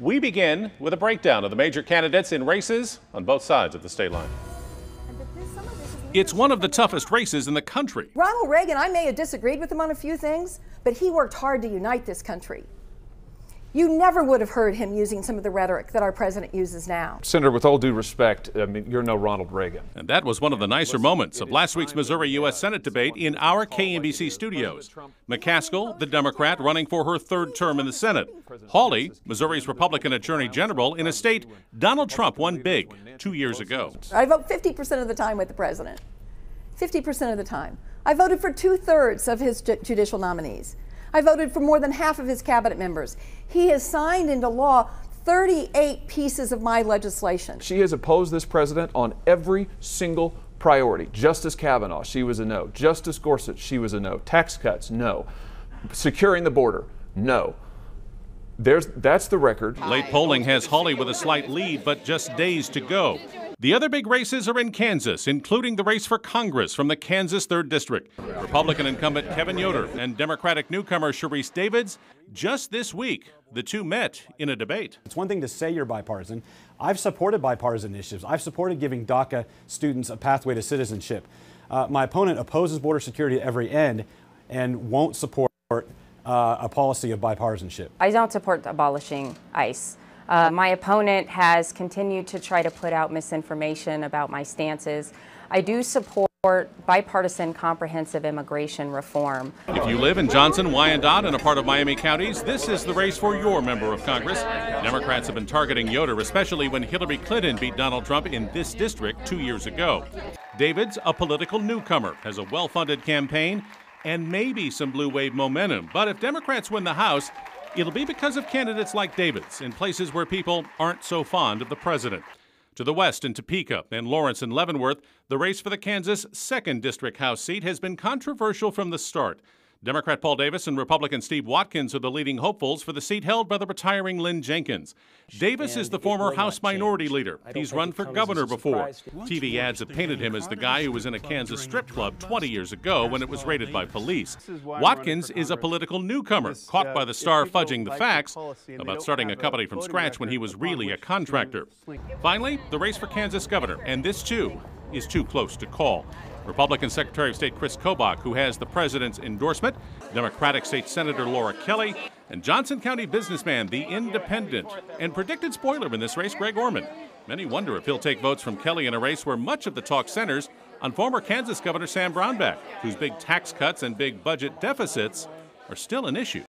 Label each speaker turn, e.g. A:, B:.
A: We begin with a breakdown of the major candidates in races on both sides of the state line. It's one of the toughest races in the country.
B: Ronald Reagan, I may have disagreed with him on a few things, but he worked hard to unite this country. You never would have heard him using some of the rhetoric that our president uses now.
C: Senator, with all due respect, I mean, you're no Ronald Reagan.
A: And that was one of the nicer moments of last week's Missouri U.S. Senate debate in our KMBC studios. McCaskill, the Democrat, running for her third term in the Senate. Hawley, Missouri's Republican Attorney General, in a state Donald Trump won big 2 years ago.
B: I vote 50% of the time with the president. 50% of the time. I voted for 2/3 of his judicial nominees. I voted for more than half of his cabinet members. He has signed into law 38 pieces of my legislation.
C: She has opposed this president on every single priority. Justice Kavanaugh, she was a no. Justice Gorsuch, she was a no. Tax cuts, no. Securing the border, no. That's the record.
A: Late polling has Hawley with a slight lead, but just days to go. The other big races are in Kansas, including the race for Congress from the Kansas 3rd District. Republican incumbent Kevin Yoder and Democratic newcomer Sharice Davids. Just this week, the two met in a debate.
D: It's one thing to say you're bipartisan. I've supported bipartisan initiatives. I've supported giving DACA students a pathway to citizenship. My opponent opposes border security at every end and won't support a policy of bipartisanship.
E: I don't support abolishing ICE. My opponent has continued to try to put out misinformation about my stances. I do support bipartisan comprehensive immigration reform.
A: If you live in Johnson, Wyandotte, and a part of Miami counties, this is the race for your member of Congress. Democrats have been targeting Yoder, especially when Hillary Clinton beat Donald Trump in this district 2 years ago. Davids, a political newcomer, has a well-funded campaign and maybe some blue wave momentum. But if Democrats win the House, it'll be because of candidates like Davids in places where people aren't so fond of the president. To the west in Topeka and Lawrence and Leavenworth, the race for the Kansas 2nd District House seat has been controversial from the start. Democrat Paul Davis and Republican Steve Watkins are the leading hopefuls for the seat held by the retiring Lynn Jenkins. Davis is the former House Minority Leader. He's run for governor before. TV ads have painted him as the guy who was in a Kansas strip club 20 years ago when it was raided by police. Watkins is a political newcomer, caught by the Star fudging the facts about starting a company from scratch when he was really a contractor. Finally, the race for Kansas governor, and this too is too close to call. Republican Secretary of State Chris Kobach, who has the president's endorsement, Democratic State Senator Laura Kelly, and Johnson County businessman, the independent, and predicted spoiler in this race, Greg Orman. Many wonder if he'll take votes from Kelly in a race where much of the talk centers on former Kansas Governor Sam Brownback, whose big tax cuts and big budget deficits are still an issue.